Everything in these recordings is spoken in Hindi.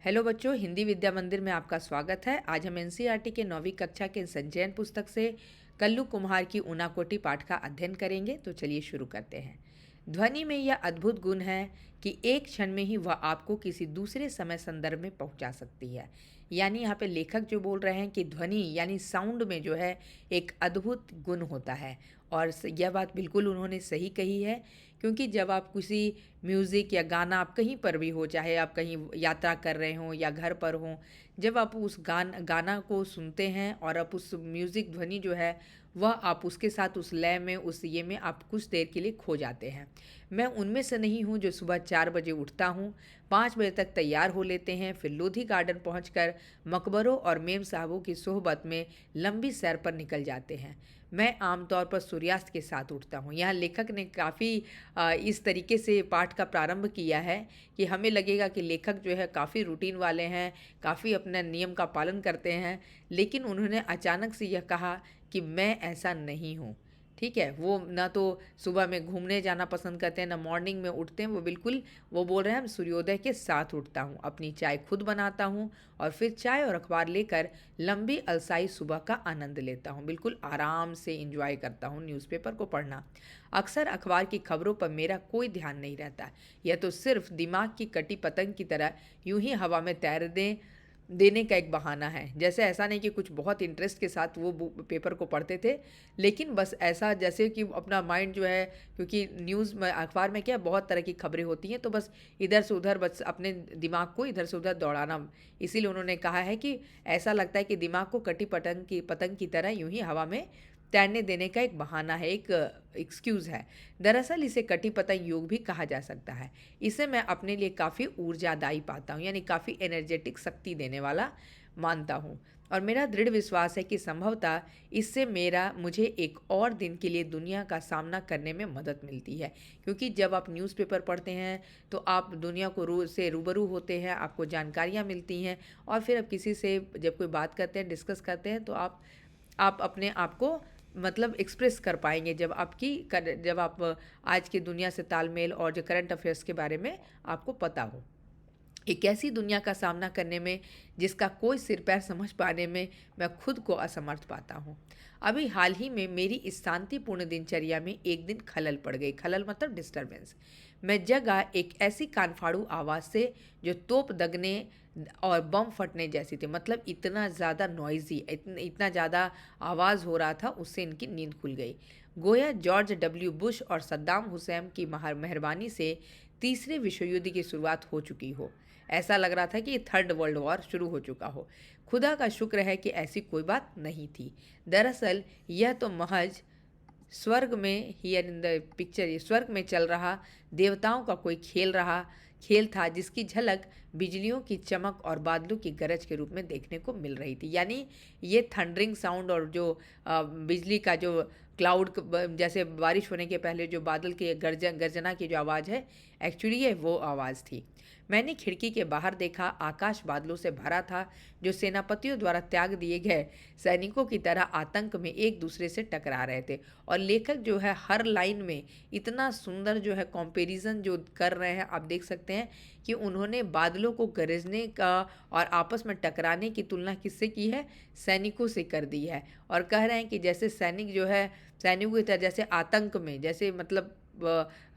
हेलो बच्चों, हिंदी विद्या मंदिर में आपका स्वागत है। आज हम एनसीईआरटी के 9वीं कक्षा के संचयन पुस्तक से कल्लू कुम्हार की ऊनाकोटी पाठ का अध्ययन करेंगे। तो चलिए शुरू करते हैं। ध्वनि में यह अद्भुत गुण है कि एक क्षण में ही वह आपको किसी दूसरे समय संदर्भ में पहुंचा सकती है। यानी यहाँ पे लेखक जो बोल रहे हैं कि ध्वनि यानी साउंड में जो है एक अद्भुत गुण होता है। और यह बात बिल्कुल उन्होंने सही कही है, क्योंकि जब आप किसी म्यूज़िक या गाना आप कहीं पर भी हो, चाहे आप कहीं यात्रा कर रहे हों या घर पर हों, जब आप उस गाना को सुनते हैं और आप उस म्यूज़िक ध्वनि जो है वह आप उसके साथ उस लय में उस ये में आप कुछ देर के लिए खो जाते हैं। मैं उनमें से नहीं हूँ जो सुबह 4 बजे उठता हूँ, 5 बजे तक तैयार हो लेते हैं, फिर लोधी गार्डन पहुँचकर मकबरों और मेम साहबों की सोहबत में लंबी सैर पर निकल जाते हैं। मैं आमतौर पर सूर्यास्त के साथ उठता हूँ। यहाँ लेखक ने काफ़ी इस तरीके से पाठ का प्रारंभ किया है कि हमें लगेगा कि लेखक जो है काफ़ी रूटीन वाले हैं, काफ़ी अपने नियम का पालन करते हैं, लेकिन उन्होंने अचानक से यह कहा कि मैं ऐसा नहीं हूँ। ठीक है, वो ना तो सुबह में घूमने जाना पसंद करते हैं, ना मॉर्निंग में उठते हैं। वो बोल रहे हैं, हम सूर्योदय के साथ उठता हूँ, अपनी चाय खुद बनाता हूँ और फिर चाय और अखबार लेकर लंबी अलसाई सुबह का आनंद लेता हूँ। बिल्कुल आराम से इंजॉय करता हूँ न्यूज़पेपर को पढ़ना। अक्सर अखबार की खबरों पर मेरा कोई ध्यान नहीं रहता। यह तो सिर्फ दिमाग की कटी पतंग की तरह यूं ही हवा में तैर देने का एक बहाना है। जैसे ऐसा नहीं कि कुछ बहुत इंटरेस्ट के साथ वो पेपर को पढ़ते थे, लेकिन बस ऐसा जैसे कि अपना माइंड जो है, क्योंकि न्यूज़ में अखबार में क्या बहुत तरह की खबरें होती हैं, तो बस इधर से उधर बस अपने दिमाग को इधर से उधर दौड़ाना। इसीलिए उन्होंने कहा है कि ऐसा लगता है कि दिमाग को कटी पतंग की तरह यूं ही हवा में तैरने देने का एक बहाना है, एक एक्सक्यूज़ है। दरअसल इसे कटी पतंग योग भी कहा जा सकता है। इसे मैं अपने लिए काफ़ी ऊर्जादायी पाता हूँ, यानी काफ़ी एनर्जेटिक, शक्ति देने वाला मानता हूँ। और मेरा दृढ़ विश्वास है कि संभवतः इससे मुझे एक और दिन के लिए दुनिया का सामना करने में मदद मिलती है। क्योंकि जब आप न्यूज़पेपर पढ़ते हैं तो आप दुनिया को से रूबरू होते हैं, आपको जानकारियाँ मिलती हैं, और फिर आप किसी से जब कोई बात करते हैं, डिस्कस करते हैं, तो आप अपने आप को मतलब एक्सप्रेस कर पाएंगे जब आप आज की दुनिया से तालमेल और जो करंट अफेयर्स के बारे में आपको पता हो। एक ऐसी दुनिया का सामना करने में जिसका कोई सिर पैर समझ पाने में मैं खुद को असमर्थ पाता हूँ। अभी हाल ही में मेरी इस शांतिपूर्ण दिनचर्या में एक दिन खलल पड़ गई। खलल मतलब डिस्टरबेंस। मैं जगा एक ऐसी कानफाड़ू आवाज़ से जो तोप दगने और बम फटने जैसी थी। मतलब इतना ज़्यादा नॉइजी, इतना ज़्यादा आवाज़ हो रहा था, उससे इनकी नींद खुल गई। गोया जॉर्ज डब्ल्यू बुश और सद्दाम हुसैन की मेहरबानी से तीसरे विश्व युद्ध की शुरुआत हो चुकी हो। ऐसा लग रहा था कि थर्ड वर्ल्ड वॉर शुरू हो चुका हो। खुदा का शुक्र है कि ऐसी कोई बात नहीं थी। दरअसल यह तो महज स्वर्ग में, हियर इन द पिक्चर, ये स्वर्ग में चल रहा देवताओं का कोई खेल था, जिसकी झलक बिजलियों की चमक और बादलों की गरज के रूप में देखने को मिल रही थी। यानी ये थंडरिंग साउंड और जो बिजली का जो क्लाउड जैसे बारिश होने के पहले जो बादल की गर्जना की जो आवाज़ है, एक्चुअली ये वो आवाज़ थी। मैंने खिड़की के बाहर देखा। आकाश बादलों से भरा था, जो सेनापतियों द्वारा त्याग दिए गए सैनिकों की तरह आतंक में एक दूसरे से टकरा रहे थे। और लेखक जो है हर लाइन में इतना सुंदर जो है कंपैरिजन जो कर रहे हैं, आप देख सकते हैं कि उन्होंने बादलों को गरजने का और आपस में टकराने की तुलना किससे की है? सैनिकों से कर दी है। और कह रहे हैं कि जैसे सैनिक जो है, सैनिकों की तरह जैसे आतंक में, जैसे मतलब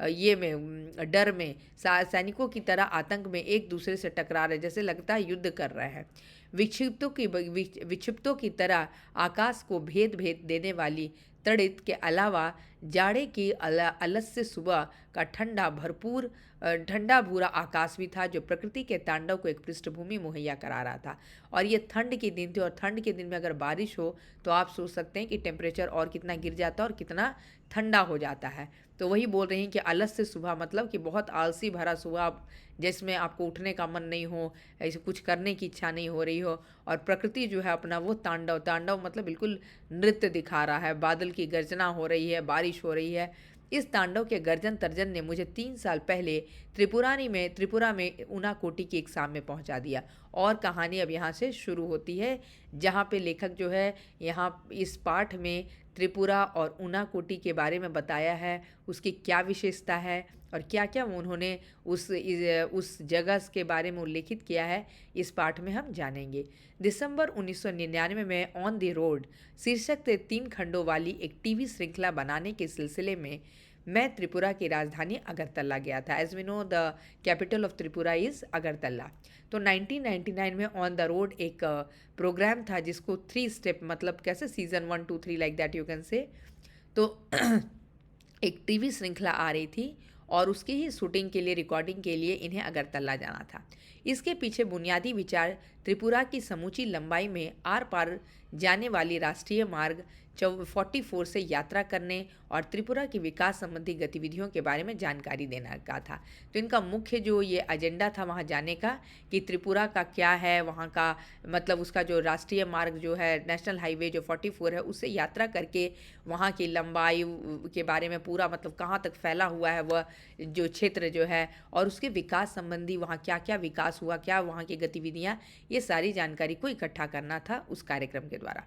ये में डर में सैनिकों की तरह आतंक में एक दूसरे से टकरा रहे, जैसे लगता है युद्ध कर रहे हैं। विक्षिप्तों की तरह आकाश को भेद भेद देने वाली तड़ित के अलावा जाड़े की आलस्य सुबह का ठंडा भूरा आकाश भी था, जो प्रकृति के तांडव को एक पृष्ठभूमि मुहैया करा रहा था। और ये ठंड के दिन थे, और ठंड के दिन में अगर बारिश हो तो आप सोच सकते हैं कि टेम्परेचर और कितना गिर जाता है और कितना ठंडा हो जाता है। तो वही बोल रही हैं कि आलस्य सुबह मतलब कि बहुत आलसी भरा सुबह, जिसमें आपको उठने का मन नहीं हो, ऐसे कुछ करने की इच्छा नहीं हो रही हो, और प्रकृति जो है अपना वो तांडव मतलब बिल्कुल नृत्य दिखा रहा है। बादल की गर्जना हो रही है, बारिश हो रही है। इस तांडव के गर्जन तर्जन ने मुझे 3 साल पहले त्रिपुरा में ऊनाकोटी की एग्जाम में पहुंचा दिया। और कहानी अब यहाँ से शुरू होती है, जहाँ पे लेखक जो है यहाँ इस पाठ में त्रिपुरा और ऊनाकोटी के बारे में बताया है, उसकी क्या विशेषता है और क्या क्या उन्होंने उस जगह के बारे में उल्लेखित किया है, इस पाठ में हम जानेंगे। दिसंबर 1999 में ऑन द रोड शीर्षक से 3 खंडों वाली एक टीवी श्रृंखला बनाने के सिलसिले में मैं त्रिपुरा की राजधानी अगरतला गया था। As we know the capital of Tripura is Agartala. तो 1999 में ऑन द रोड एक प्रोग्राम था जिसको 3 स्टेप, मतलब कैसे season 1 2 3 like that you can say. तो एक टीवी श्रृंखला आ रही थी और उसकी ही शूटिंग के लिए, रिकॉर्डिंग के लिए इन्हें अगरतला जाना था। इसके पीछे बुनियादी विचार त्रिपुरा की समूची लंबाई में आर पार जाने वाली राष्ट्रीय मार्ग 44 से यात्रा करने और त्रिपुरा की विकास संबंधी गतिविधियों के बारे में जानकारी देने का था। तो इनका मुख्य जो ये एजेंडा था वहाँ जाने का, कि त्रिपुरा का क्या है, वहाँ का मतलब उसका जो राष्ट्रीय मार्ग जो है, नेशनल हाईवे जो 44 है, उससे यात्रा करके वहाँ की लंबाई के बारे में पूरा, मतलब कहाँ तक फैला हुआ है वह जो क्षेत्र जो है, और उसके विकास संबंधी वहाँ क्या क्या विकास हुआ, क्या वहाँ की गतिविधियाँ, ये सारी जानकारी को इकट्ठा करना था उस कार्यक्रम के द्वारा।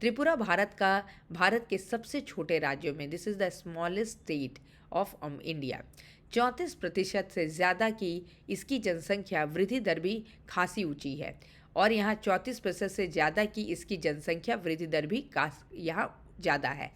त्रिपुरा भारत के सबसे छोटे राज्यों में, this is the smallest state of India, 34% से ज़्यादा की इसकी जनसंख्या वृद्धि दर भी खासी ऊंची है, और यहाँ 34% से ज़्यादा की इसकी जनसंख्या वृद्धि दर भी यहाँ ज़्यादा है।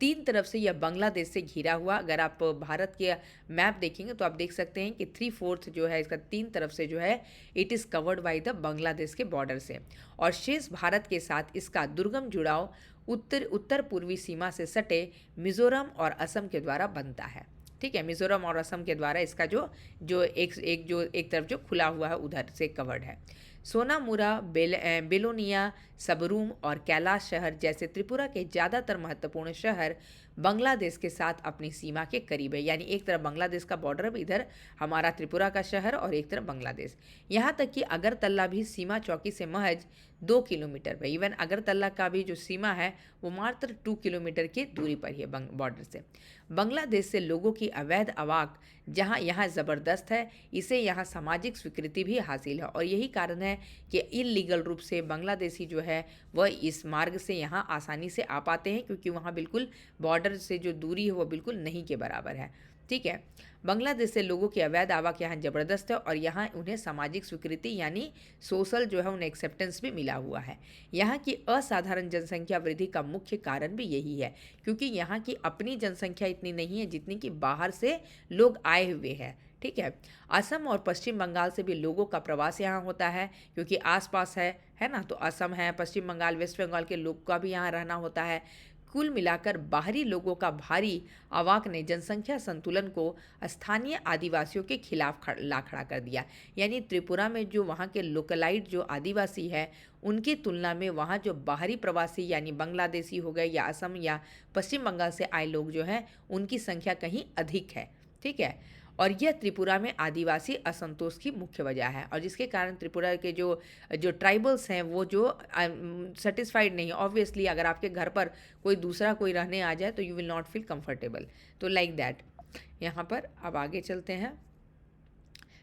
3 तरफ से यह बांग्लादेश से घिरा हुआ, अगर आप भारत के मैप देखेंगे तो आप देख सकते हैं कि 3/4 जो है इसका 3 तरफ से जो है it is covered by the Bangladesh के बॉर्डर से, और शेष भारत के साथ इसका दुर्गम जुड़ाव उत्तर पूर्वी सीमा से सटे मिजोरम और असम के द्वारा बनता है। ठीक है, मिजोरम और असम के द्वारा इसका जो एक तरफ जो खुला हुआ है उधर से कवर्ड है। सोनामुरा, बेलोनिया, सबरूम और कैलाश शहर जैसे त्रिपुरा के ज़्यादातर महत्वपूर्ण शहर बांग्लादेश के साथ अपनी सीमा के करीब है, यानी एक तरफ बांग्लादेश का बॉर्डर, इधर हमारा त्रिपुरा का शहर और एक तरफ बांग्लादेश। यहाँ तक कि अगरतला भी सीमा चौकी से महज 2 किलोमीटर पर, इवन अगरतला का भी जो सीमा है वो मात्र 2 किलोमीटर की दूरी पर ही है बॉर्डर से। बांग्लादेश से लोगों की अवैध आवाक जहाँ यहाँ ज़बरदस्त है, इसे यहाँ सामाजिक स्वीकृति भी हासिल है, और यही कारण है कि इलीगल रूप से बांग्लादेशी जो है वह इस मार्ग से यहाँ आसानी से आ पाते हैं, क्योंकि वहाँ बिल्कुल बॉर्डर से जो दूरी है वो बिल्कुल नहीं के बराबर है। ठीक है, बांग्लादेश से लोगों की अवैध आवाक यहाँ ज़बरदस्त है, और यहाँ उन्हें सामाजिक स्वीकृति यानी सोशल जो है उन्हें एक्सेप्टेंस भी मिला हुआ है। यहाँ की असाधारण जनसंख्या वृद्धि का मुख्य कारण भी यही है, क्योंकि यहाँ की अपनी जनसंख्या इतनी नहीं है जितनी कि बाहर से लोग आए हुए हैं। ठीक है, असम और पश्चिम बंगाल से भी लोगों का प्रवास यहाँ होता है, क्योंकि आसपास है ना, तो असम है, पश्चिम बंगाल, वेस्ट बंगाल के लोग का भी यहाँ रहना होता है। कुल मिलाकर बाहरी लोगों का भारी आवाक ने जनसंख्या संतुलन को स्थानीय आदिवासियों के खिलाफ खड़ा कर दिया, यानी त्रिपुरा में जो वहाँ के लोकलाइट जो आदिवासी है उनकी तुलना में वहाँ जो बाहरी प्रवासी यानी बांग्लादेशी हो गए या असम या पश्चिम बंगाल से आए लोग जो हैं उनकी संख्या कहीं अधिक है। ठीक है, और यह त्रिपुरा में आदिवासी असंतोष की मुख्य वजह है, और जिसके कारण त्रिपुरा के जो ट्राइबल्स हैं वो जो सेटिस्फाइड नहीं है। ऑब्वियसली अगर आपके घर पर कोई रहने आ जाए तो you will not feel comfortable, तो लाइक दैट। यहाँ पर अब आगे चलते हैं।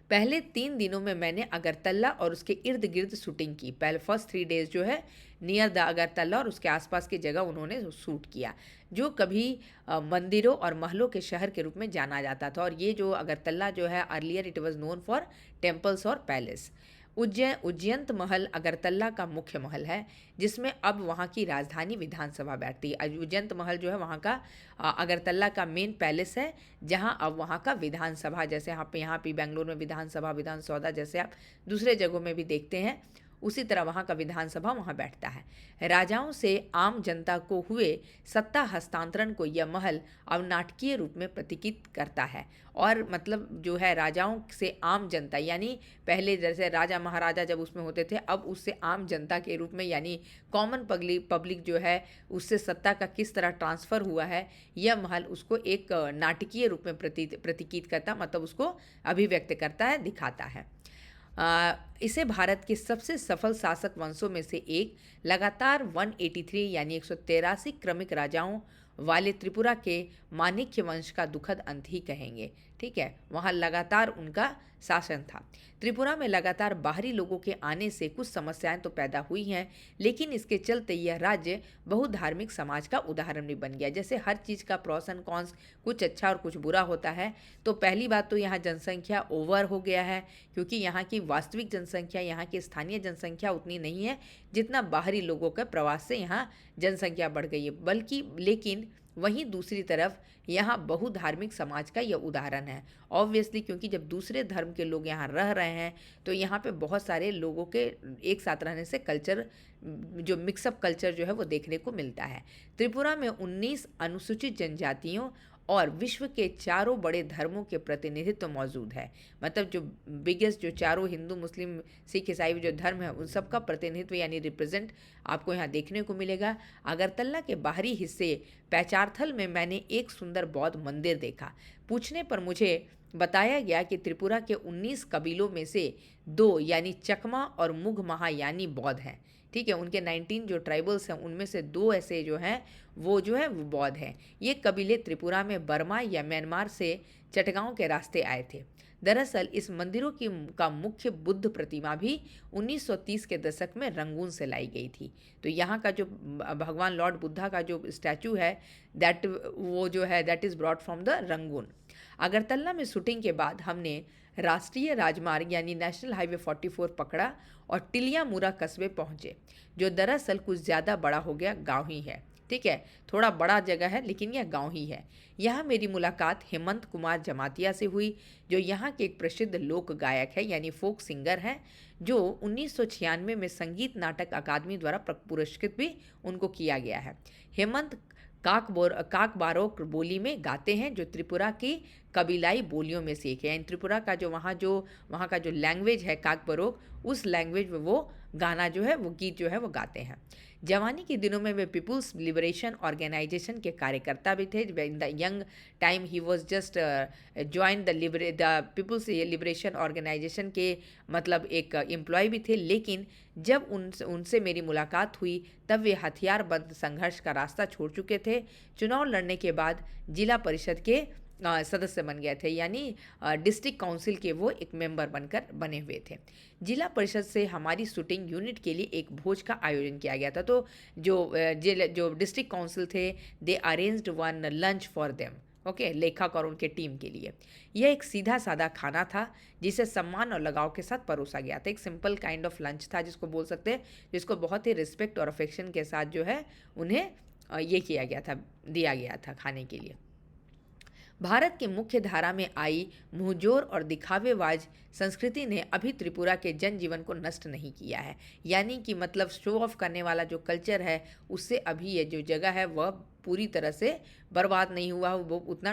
पहले 3 दिनों में मैंने अगरतला और उसके इर्द गिर्द शूटिंग की। पहले फर्स्ट 3 डेज जो है नियर द अगरतला और उसके आसपास की जगह उन्होंने शूट किया, जो कभी मंदिरों और महलों के शहर के रूप में जाना जाता था। और ये जो अगरतला जो है earlier it was known for temples और पैलेस। उज्जैंत महल अगरतला का मुख्य महल है, जिसमें अब वहाँ की राजधानी विधानसभा बैठती है। उज्जैंत महल जो है वहाँ का अगरतला का मेन पैलेस है, जहाँ अब वहाँ का विधानसभा, जैसे यहाँ पे बेंगलोर में विधानसभा, विधान सौदा जैसे आप दूसरे जगहों में भी देखते हैं, उसी तरह वहाँ का विधानसभा वहाँ बैठता है। राजाओं से आम जनता को हुए सत्ता हस्तांतरण को यह महल अब नाटकीय रूप में प्रतीकित करता है। और मतलब जो है राजाओं से आम जनता, यानी पहले जैसे राजा महाराजा जब उसमें होते थे, अब उससे आम जनता के रूप में यानी कॉमन पब्लिक जो है उससे सत्ता का किस तरह ट्रांसफ़र हुआ है, यह महल उसको एक नाटकीय रूप में प्रतीकित करता, मतलब उसको अभिव्यक्त करता है, दिखाता है। इसे भारत के सबसे सफल शासक वंशों में से एक, लगातार 183 यानी 183 क्रमिक राजाओं वाले त्रिपुरा के माणिक्य वंश का दुखद अंत ही कहेंगे। ठीक है, वहाँ लगातार उनका शासन था। त्रिपुरा में लगातार बाहरी लोगों के आने से कुछ समस्याएं तो पैदा हुई हैं, लेकिन इसके चलते यह राज्य बहुधार्मिक समाज का उदाहरण भी बन गया। जैसे हर चीज़ का प्रॉस एंड कॉन्स, कुछ अच्छा और कुछ बुरा होता है। तो पहली बात तो यहाँ जनसंख्या ओवर हो गया है, क्योंकि यहाँ की वास्तविक जनसंख्या, यहाँ की स्थानीय जनसंख्या उतनी नहीं है जितना बाहरी लोगों के प्रवास से यहाँ जनसंख्या बढ़ गई है। बल्कि लेकिन वहीं दूसरी तरफ यहाँ बहुधार्मिक समाज का यह उदाहरण है। ऑब्वियसली, क्योंकि जब दूसरे धर्म के लोग यहाँ रह रहे हैं तो यहाँ पे बहुत सारे लोगों के एक साथ रहने से कल्चर, जो मिक्सअप कल्चर जो है वो देखने को मिलता है। त्रिपुरा में 19 अनुसूचित जनजातियों और विश्व के चारों बड़े धर्मों के प्रतिनिधित्व मौजूद है। मतलब जो बिगेस्ट, जो चारों हिंदू, मुस्लिम, सिख, ईसाई जो धर्म है उन सब का प्रतिनिधित्व यानी रिप्रेजेंट आपको यहाँ देखने को मिलेगा। अगरतला के बाहरी हिस्से पैचारथल में मैंने एक सुंदर बौद्ध मंदिर देखा। पूछने पर मुझे बताया गया कि त्रिपुरा के 19 कबीलों में से 2 यानी चकमा और मुघ महायानी बौद्ध हैं। ठीक है, उनके 19 जो ट्राइबल्स हैं उनमें से 2 ऐसे जो हैं वो बौद्ध हैं। ये कबीले त्रिपुरा में बर्मा या म्यांमार से चटगांव के रास्ते आए थे। दरअसल इस मंदिरों का मुख्य बुद्ध प्रतिमा भी 1930 के दशक में रंगून से लाई गई थी। तो यहाँ का जो भगवान लॉर्ड बुद्धा का जो स्टैचू है that is brought from the Rangoon. Agartala में शूटिंग के बाद हमने राष्ट्रीय राजमार्ग यानी नेशनल हाईवे 44 पकड़ा और टिलियामुरा कस्बे पहुंचे, जो दरअसल कुछ ज़्यादा बड़ा हो गया गांव ही है। ठीक है, थोड़ा बड़ा जगह है लेकिन यह गांव ही है। यहाँ मेरी मुलाकात हेमंत कुमार जमातिया से हुई, जो यहाँ के एक प्रसिद्ध लोक गायक है यानी फोक सिंगर हैं, जो 1996 में संगीत नाटक अकादमी द्वारा पुरस्कृत भी उनको किया गया है। हेमंत काकबारोक बोली में गाते हैं, जो त्रिपुरा की कबीलाई बोलियों में से एक है। यानी त्रिपुरा का वहाँ का जो लैंग्वेज है काकबरोक, उस लैंग्वेज में वो गाना जो है, वो गीत जो है वो गाते हैं। जवानी के दिनों में वे पीपुल्स लिबरेशन ऑर्गेनाइजेशन के कार्यकर्ता भी थे। In the young time he was just join the People's Liberation Organisation के मतलब एक एम्प्लॉय भी थे। लेकिन जब उनसे मेरी मुलाकात हुई तब वे हथियारबंद संघर्ष का रास्ता छोड़ चुके थे। चुनाव लड़ने के बाद जिला परिषद के सदस्य बन गए थे, यानी डिस्ट्रिक्ट काउंसिल के वो एक मेंबर बनकर बने हुए थे। जिला परिषद से हमारी शूटिंग यूनिट के लिए एक भोज का आयोजन किया गया था। तो जो डिस्ट्रिक्ट काउंसिल थे, they arranged one lunch for them, okay, लेखक और उनके टीम के लिए। यह एक सीधा साधा खाना था जिसे सम्मान और लगाव के साथ परोसा गया था। एक सिंपल काइंड ऑफ लंच था जिसको बोल सकते हैं, जिसको बहुत ही रिस्पेक्ट और अफेक्शन के साथ जो है उन्हें ये किया गया था, दिया गया था खाने के लिए। भारत की मुख्य धारा में आई मुंहजोर और दिखावेबाज संस्कृति ने अभी त्रिपुरा के जनजीवन को नष्ट नहीं किया है। यानी कि मतलब शो ऑफ करने वाला जो कल्चर है उससे अभी ये जो जगह है वह पूरी तरह से बर्बाद नहीं हुआ, वो उतना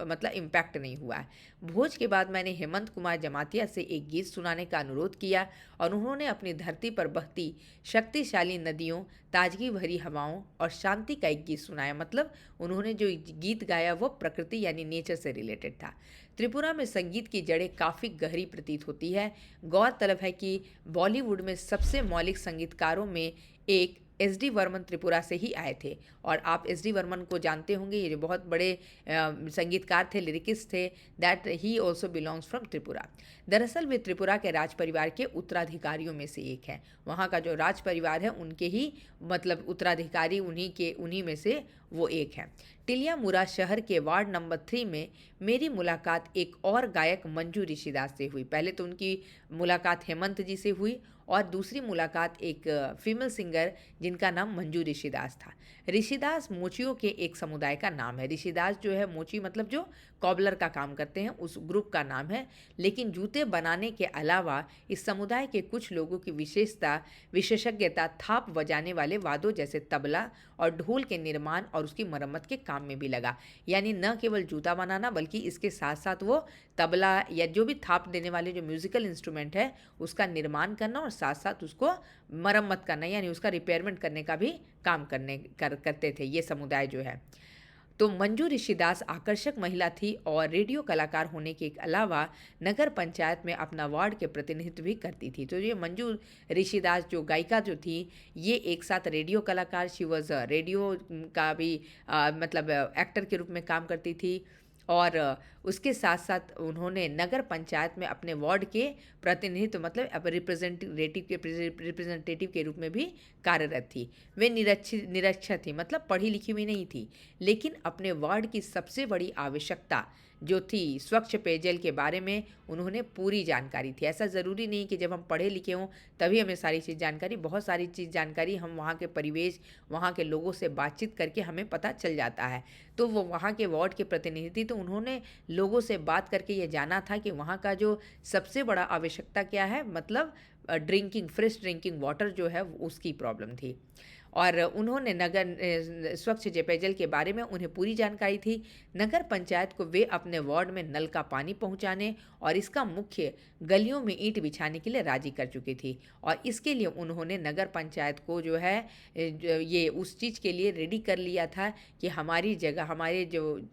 मतलब इम्पैक्ट नहीं हुआ है। भोज के बाद मैंने हेमंत कुमार जमातिया से एक गीत सुनाने का अनुरोध किया और उन्होंने अपनी धरती पर बहती शक्तिशाली नदियों, ताजगी भरी हवाओं और शांति का एक गीत सुनाया। मतलब उन्होंने जो गीत गाया वो प्रकृति यानी नेचर से रिलेटेड था। त्रिपुरा में संगीत की जड़ें काफ़ी गहरी प्रतीत होती है। गौरतलब है कि बॉलीवुड में सबसे मौलिक संगीतकारों में एक एस.डी. वर्मन त्रिपुरा से ही आए थे। और आप एस.डी. वर्मन को जानते होंगे, ये जो बहुत बड़े संगीतकार थे, लिरिकिस्ट थे, that he also belongs from Tripura. दरअसल वे त्रिपुरा के राज परिवार के उत्तराधिकारियों में से एक हैं। वहाँ का जो राज परिवार है उनके ही मतलब उत्तराधिकारी उन्हीं में से वो एक हैं। टिलियामुरा शहर के वार्ड नंबर 3 में मेरी मुलाकात एक और गायक मंजू ऋषिदास से हुई। पहले तो उनकी मुलाकात हेमंत जी से हुई और दूसरी मुलाकात एक फीमेल सिंगर जिनका नाम मंजू ऋषिदास था। ऋषिदास मोचियों के एक समुदाय का नाम है। ऋषिदास जो है, मोची मतलब जो कॉबलर का काम करते हैं, उस ग्रुप का नाम है। लेकिन जूते बनाने के अलावा इस समुदाय के कुछ लोगों की विशेषज्ञता थाप बजाने वाले वाद्यों जैसे तबला और ढोल के निर्माण और उसकी मरम्मत के काम में भी लगा। यानी न केवल जूता बनाना बल्कि इसके साथ साथ वो तबला या जो भी थाप देने वाले जो म्यूज़िकल इंस्ट्रूमेंट है उसका निर्माण करना और साथ साथ उसको मरम्मत करना यानी उसका रिपेयरमेंट करने का भी काम करते थे ये समुदाय जो है। तो मंजू ऋषिदास आकर्षक महिला थी और रेडियो कलाकार होने के अलावा नगर पंचायत में अपना वार्ड के प्रतिनिधित्व भी करती थी। तो ये मंजू ऋषिदास जो गायिका जो थी, ये एक साथ रेडियो कलाकार, शी वॉज रेडियो का भी मतलब एक्टर के रूप में काम करती थी। और उसके साथ साथ उन्होंने नगर पंचायत में अपने वार्ड के प्रतिनिधित्व मतलब अब रिप्रेजेंटेटिव के रूप में भी कार्यरत थी। वे निरक्षर थी, मतलब पढ़ी लिखी हुई नहीं थी, लेकिन अपने वार्ड की सबसे बड़ी आवश्यकता जो थी स्वच्छ पेयजल के बारे में उन्होंने पूरी जानकारी थी। ऐसा ज़रूरी नहीं कि जब हम पढ़े लिखे हों तभी हमें सारी चीज़ जानकारी, बहुत सारी चीज़ जानकारी हम वहाँ के परिवेश, वहाँ के लोगों से बातचीत करके हमें पता चल जाता है। तो वो वहाँ के वार्ड के प्रतिनिधि थी, तो उन्होंने लोगों से बात करके ये जाना था कि वहाँ का जो सबसे बड़ा आवश्यकता क्या है, मतलब फ्रेश ड्रिंकिंग वाटर जो है उसकी प्रॉब्लम थी। और उन्होंने स्वच्छ पेयजल के बारे में उन्हें पूरी जानकारी थी। नगर पंचायत को वे अपने वार्ड में नल का पानी पहुंचाने और इसका मुख्य गलियों में ईंट बिछाने के लिए राजी कर चुकी थी। और इसके लिए उन्होंने नगर पंचायत को जो है ये उस चीज़ के लिए रेडी कर लिया था कि हमारी जगह, हमारे जो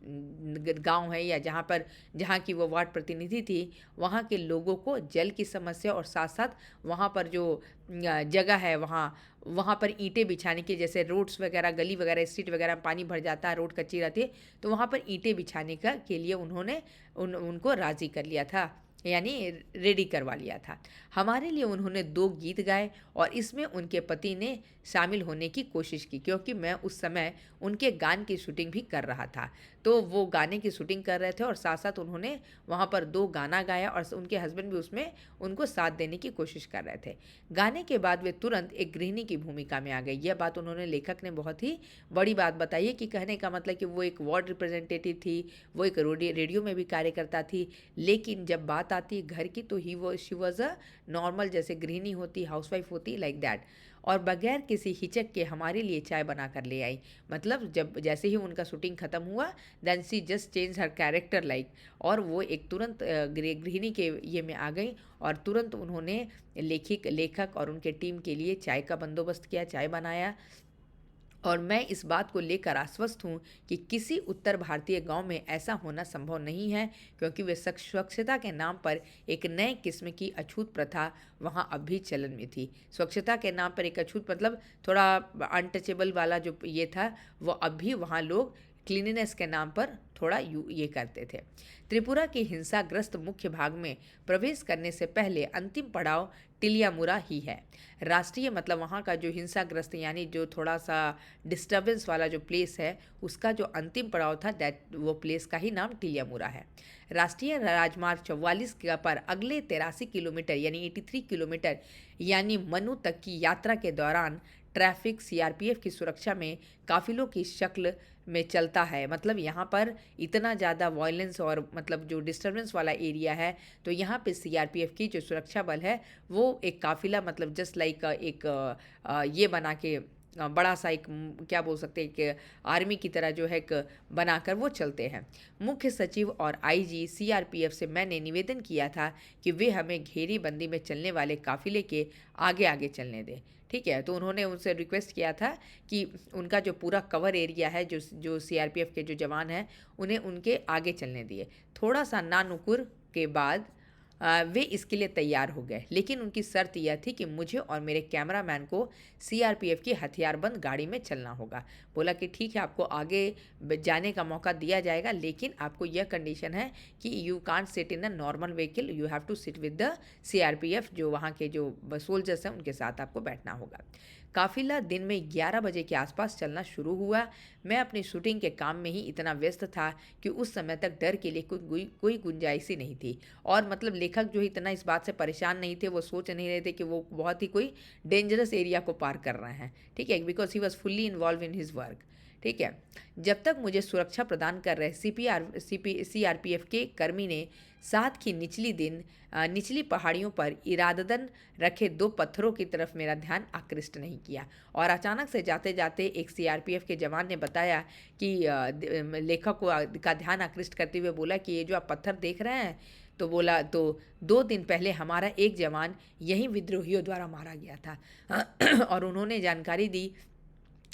गांव है या जहाँ की वो वार्ड प्रतिनिधि थी, वहाँ के लोगों को जल की समस्या और साथ साथ वहाँ पर जो जगह है वहाँ पर ईंटें बिछाने की, जैसे रोड्स वगैरह, गली वगैरह, स्ट्रीट वगैरह में पानी भर जाता है, रोड कच्ची रहती है, तो वहाँ पर ईंटें बिछाने के लिए उन्होंने उनको राज़ी कर लिया था, यानी रेडी करवा लिया था। हमारे लिए उन्होंने 2 गीत गाए और इसमें उनके पति ने शामिल होने की कोशिश की, क्योंकि मैं उस समय उनके गान की शूटिंग भी कर रहा था। तो वो गाने की शूटिंग कर रहे थे और साथ साथ उन्होंने वहाँ पर 2 गाना गाया और उनके हस्बैंड भी उसमें उनको साथ देने की कोशिश कर रहे थे। गाने के बाद वे तुरंत एक गृहिणी की भूमिका में आ गई। यह बात उन्होंने, लेखक ने बहुत ही बड़ी बात बताई है कि कहने का मतलब कि वो एक वार्ड रिप्रेजेंटेटिव थी, वो एक रेडियो में भी कार्यकर्ता थी, लेकिन जब बात आती है घर की तो शी वॉज अ नॉर्मल, जैसे गृहिणी होती, हाउसवाइफ होती, लाइक दैट। और बगैर किसी हिचक के हमारे लिए चाय बना कर ले आई। मतलब जब जैसे ही उनका शूटिंग ख़त्म हुआ, then she just change her character like, और वो एक तुरंत गृहिणी के ये में आ गई और तुरंत उन्होंने लेखक और उनके टीम के लिए चाय का बंदोबस्त किया, चाय बनाया। और मैं इस बात को लेकर आश्वस्त हूँ कि किसी उत्तर भारतीय गांव में ऐसा होना संभव नहीं है, क्योंकि वे स्वच्छता के नाम पर एक नए किस्म की अछूत प्रथा वहाँ अब भी चलन में थी। स्वच्छता के नाम पर एक अछूत मतलब थोड़ा अनटचेबल वाला जो ये था, वो अब भी वहाँ लोग क्लीनिनेस के नाम पर थोड़ा ये करते थे। त्रिपुरा के हिंसाग्रस्त मुख्य भाग में प्रवेश करने से पहले अंतिम पड़ाव टिलियामुरा ही है। राष्ट्रीय मतलब वहाँ का जो हिंसाग्रस्त यानी जो थोड़ा सा डिस्टर्बेंस वाला जो प्लेस है, उसका जो अंतिम पड़ाव था वो प्लेस का ही नाम टिलियामुरा है। राष्ट्रीय राजमार्ग 44 पर अगले 83 किलोमीटर यानी 83 किलोमीटर यानी मनु तक की यात्रा के दौरान ट्रैफिक सीआरपीएफ की सुरक्षा में काफिलों की शक्ल में चलता है। मतलब यहाँ पर इतना ज़्यादा वायलेंस और मतलब जो डिस्टर्बेंस वाला एरिया है, तो यहाँ पे सीआरपीएफ की जो सुरक्षा बल है वो एक काफिला मतलब जस्ट लाइक एक ये बना के बड़ा सा एक क्या बोल सकते हैं, एक आर्मी की तरह जो है एक बनाकर वो चलते हैं। मुख्य सचिव और आईजी सीआरपीएफ से मैंने निवेदन किया था कि वे हमें घेरीबंदी में चलने वाले काफिले के आगे आगे चलने दें। ठीक है, तो उन्होंने उनसे रिक्वेस्ट किया था कि उनका जो पूरा कवर एरिया है, जो सीआरपीएफ के जो जवान हैं, उन्हें उनके आगे चलने दिए। थोड़ा सा नानुकुर के बाद वे इसके लिए तैयार हो गए, लेकिन उनकी शर्त यह थी कि मुझे और मेरे कैमरामैन को सीआरपीएफ की हथियारबंद गाड़ी में चलना होगा। बोला कि ठीक है, आपको आगे जाने का मौका दिया जाएगा, लेकिन आपको यह कंडीशन है कि you can't sit in a normal vehicle, you have to sit with the CRPF, जो वहाँ के जो सोल्जर्स हैं उनके साथ आपको बैठना होगा। काफिला दिन में 11 बजे के आसपास चलना शुरू हुआ। मैं अपनी शूटिंग के काम में ही इतना व्यस्त था कि उस समय तक डर के लिए कोई गुंजाइश ही नहीं थी। और मतलब लेखक जो इतना इस बात से परेशान नहीं थे, वो सोच नहीं रहे थे कि वो बहुत ही कोई डेंजरस एरिया को पार कर रहे हैं। ठीक है, because he was fully involve in his work. ठीक है, जब तक मुझे सुरक्षा प्रदान कर रहे सीआरपीएफ के कर्मी ने साथ की निचली पहाड़ियों पर इरादतन रखे 2 पत्थरों की तरफ मेरा ध्यान आकृष्ट नहीं किया। और अचानक से जाते जाते एक सीआरपीएफ के जवान ने बताया कि लेखक का ध्यान आकृष्ट करते हुए बोला कि ये जो आप पत्थर देख रहे हैं, तो बोला तो 2 दिन पहले हमारा एक जवान यही विद्रोहियों द्वारा मारा गया था। और उन्होंने जानकारी दी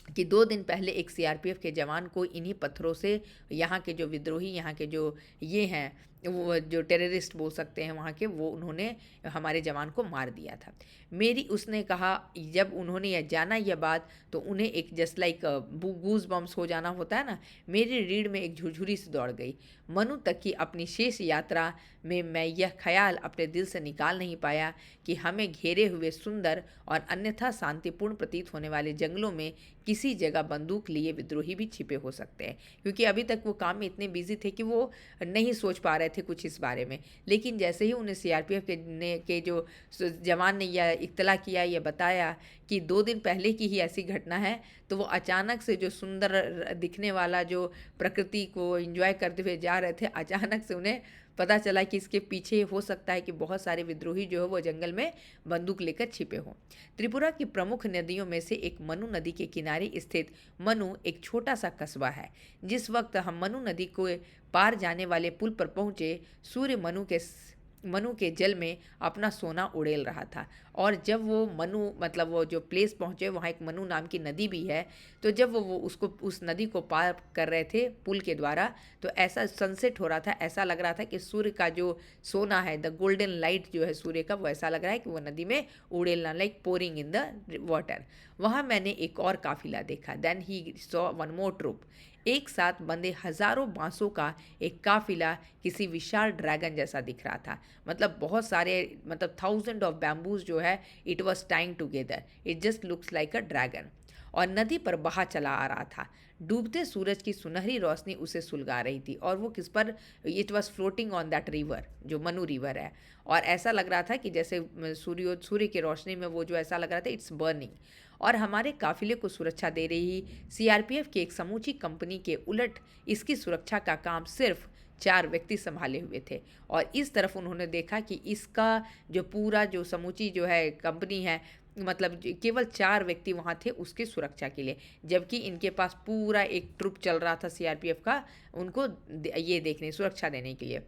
कि 2 दिन पहले एक सीआरपीएफ के जवान को इन्हीं पत्थरों से यहाँ के जो विद्रोही, यहाँ के जो ये हैं, वो जो टेररिस्ट बोल सकते हैं वहाँ के, वो उन्होंने हमारे जवान को मार दिया था। मेरी उसने कहा, जब उन्होंने यह जाना यह बात, तो उन्हें एक जस्ट लाइक गूज बम्स हो जाना होता है ना, मेरी रीढ़ में एक झुरझुरी से दौड़ गई। मनु तक की अपनी शेष यात्रा में मैं यह ख्याल अपने दिल से निकाल नहीं पाया कि हमें घेरे हुए सुंदर और अन्यथा शांतिपूर्ण प्रतीत होने वाले जंगलों में किसी जगह बंदूक लिए विद्रोही भी छिपे हो सकते हैं, क्योंकि अभी तक वो काम में इतने बिजी थे कि वो नहीं सोच पा रहे थे कुछ इस बारे में। लेकिन जैसे ही उन्हें सीआरपीएफ के जो जवान ने यह इत्तला किया, यह बताया कि 2 दिन पहले की ही ऐसी घटना है, तो वो अचानक से जो सुंदर दिखने वाला, जो प्रकृति को एंजॉय करते हुए जा रहे थे, अचानक से उन्हें पता चला कि इसके पीछे हो सकता है कि बहुत सारे विद्रोही जो है वो जंगल में बंदूक लेकर छिपे हों। त्रिपुरा की प्रमुख नदियों में से एक मनु नदी के किनारे स्थित मनु एक छोटा सा कस्बा है। जिस वक्त हम मनु नदी को पार जाने वाले पुल पर पहुंचे, सूर्य मनु के जल में अपना सोना उड़ेल रहा था। और जब वो मनु मतलब वो जो प्लेस पहुँचे, वहाँ एक मनु नाम की नदी भी है, तो जब वो उसको उस नदी को पार कर रहे थे पुल के द्वारा, तो ऐसा सनसेट हो रहा था, ऐसा लग रहा था कि सूर्य का जो सोना है, द गोल्डन लाइट जो है सूर्य का, वो ऐसा लग रहा है कि वो नदी में उड़ेलना, like pouring in the water. वहाँ मैंने एक और काफिला देखा। Then he saw one more troop. एक साथ बंधे हजारों बांसों का एक काफिला किसी विशाल ड्रैगन जैसा दिख रहा था। मतलब बहुत सारे, मतलब थाउजेंड ऑफ बैम्बूज जो है, it was tying together, it just looks like a dragon. और नदी पर बहा चला आ रहा था। डूबते सूरज की सुनहरी रोशनी उसे सुलगा रही थी, और वो किस पर, it was floating on that river, जो मनु रिवर है। और ऐसा लग रहा था कि जैसे सूर्य की रोशनी में वो जो ऐसा लग रहा था, इट्स बर्निंग। और हमारे काफिले को सुरक्षा दे रही सीआरपीएफ की एक समूची कंपनी के उलट इसकी सुरक्षा का काम सिर्फ 4 व्यक्ति संभाले हुए थे। और इस तरफ उन्होंने देखा कि इसका जो पूरा जो समूची जो है कंपनी है, मतलब केवल 4 व्यक्ति वहाँ थे उसकी सुरक्षा के लिए, जबकि इनके पास पूरा एक ट्रुप चल रहा था सीआरपीएफ का, उनको ये देखने, सुरक्षा देने के लिए।